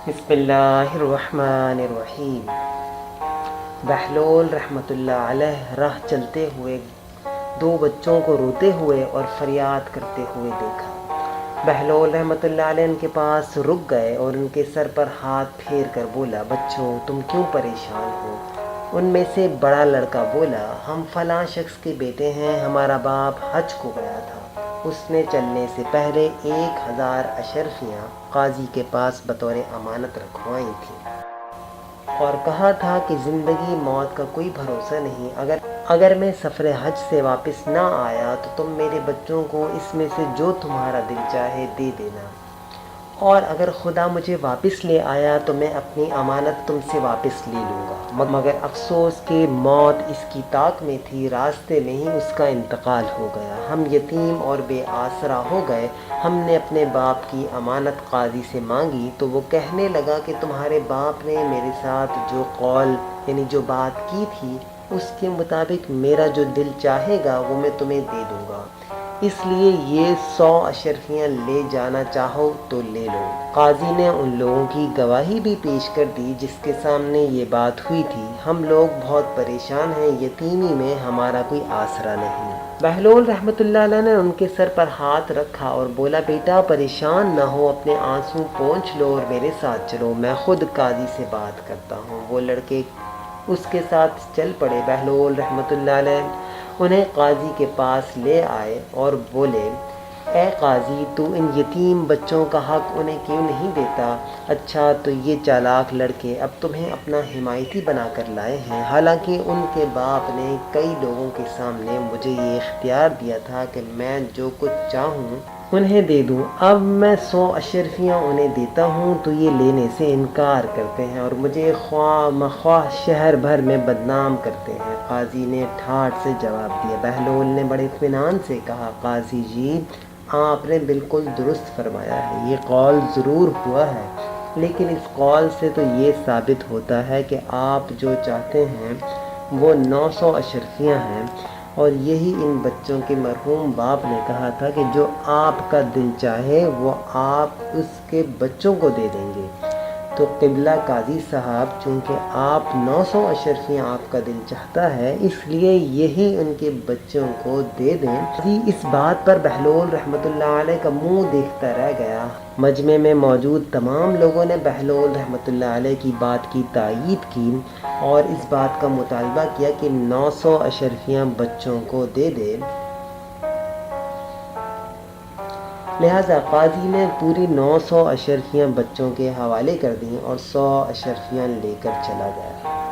بسم اللہ الرحمن الرحیم۔ بہلول رحمۃ اللہ علیہ راہ چلتے ہوئے دو بچوں کو روتے ہوئے اور فریاد کرتے ہوئے دیکھا۔ بہلول رحمۃ اللہ علیہ ان کے پاس رک گئے اور ان کے سر پر ہاتھ پھیر کر بولا، بچوں تم کیوں پریشان ہو؟ ان میں سے بڑا لڑکا بولا، ہم فلاں شخص کے بیٹے ہیں، ہمارا باپ حج کو گیا تھا، اس نے چلنے سے پہلے 1000 اشرفیاں قاضی کے پاس بطور امانت رکھوائی تھیں اور کہا تھا کہ زندگی موت کا کوئی بھروسہ نہیں، اگر میں سفر حج سے واپس نہ آیا تو تم میرے بچوں کو اس میں سے جو تمہارا دل چاہے دے دینا، اور اگر خدا مجھے واپس لے آیا تو میں اپنی امانت تم سے واپس لے لوں گا۔ مگر افسوس کہ موت اس کی طاق میں تھی، راستے میں ہی اس کا انتقال ہو گیا، ہم یتیم اور بے آسرا ہو گئے۔ ہم نے اپنے باپ کی امانت قاضی سے مانگی تو وہ کہنے لگا کہ تمہارے باپ نے میرے ساتھ جو قول یعنی جو بات کی تھی اس کے مطابق میرا جو دل چاہے گا وہ میں تمہیں دے دوں گا، اس لیے یہ 100 اشرفیاں لے جانا چاہو تو لے لو۔ قاضی نے ان لوگوں کی گواہی بھی پیش کر دی جس کے سامنے یہ بات ہوئی تھی، ہم لوگ بہت پریشان ہیں، یتیمی میں ہمارا کوئی آسرا نہیں۔ بہلول رحمۃ اللہ علیہ نے ان کے سر پر ہاتھ رکھا اور بولا، بیٹا پریشان نہ ہو، اپنے آنسو پونچھ لو اور میرے ساتھ چلو، میں خود قاضی سے بات کرتا ہوں۔ وہ لڑکے اس کے ساتھ چل پڑے۔ بہلول رحمۃ اللہ علیہ انہیں قاضی کے پاس لے آئے اور بولے، اے قاضی تو ان یتیم بچوں کا حق انہیں کیوں نہیں دیتا؟ اچھا تو یہ چالاک لڑکے اب تمہیں اپنا حمایتی بنا کر لائے ہیں، حالانکہ ان کے باپ نے کئی لوگوں کے سامنے مجھے یہ اختیار دیا تھا کہ میں جو کچھ چاہوں انہیں دے دوں۔ اب میں 100 اشرفیاں انہیں دیتا ہوں تو یہ لینے سے انکار کرتے ہیں اور مجھے خواہ مخواہ شہر بھر میں بدنام کرتے ہیں۔ قاضی نے ٹھاٹھ سے جواب دیا۔ بہلول نے بڑے اطمینان سے کہا، قاضی جی آپ نے بالکل درست فرمایا ہے، یہ قول ضرور ہوا ہے، لیکن اس قول سے تو یہ ثابت ہوتا ہے کہ آپ جو چاہتے ہیں وہ 900 اشرفیاں ہیں، اور یہی ان بچوں کے مرحوم باپ نے کہا تھا کہ جو آپ کا دل چاہے وہ آپ اس کے بچوں کو دے دیں گے۔ تو قبلہ قاضی صاحب، چونکہ آپ 900 اشرفیاں آپ کا دل چاہتا ہے اس لیے یہی ان کے بچوں کو دے دیں۔ اس بات پر بہلول رحمۃ اللہ علیہ کا منہ دیکھتا رہ گیا۔ مجمع میں موجود تمام لوگوں نے بہلول رحمۃ اللہ علیہ کی بات کی تائید کی اور اس بات کا مطالبہ کیا کہ 900 اشرفیاں بچوں کو دے دے۔ لہٰذا قاضی نے پوری 900 اشرفیاں بچوں کے حوالے کر دیں اور 100 اشرفیاں لے کر چلا گیا۔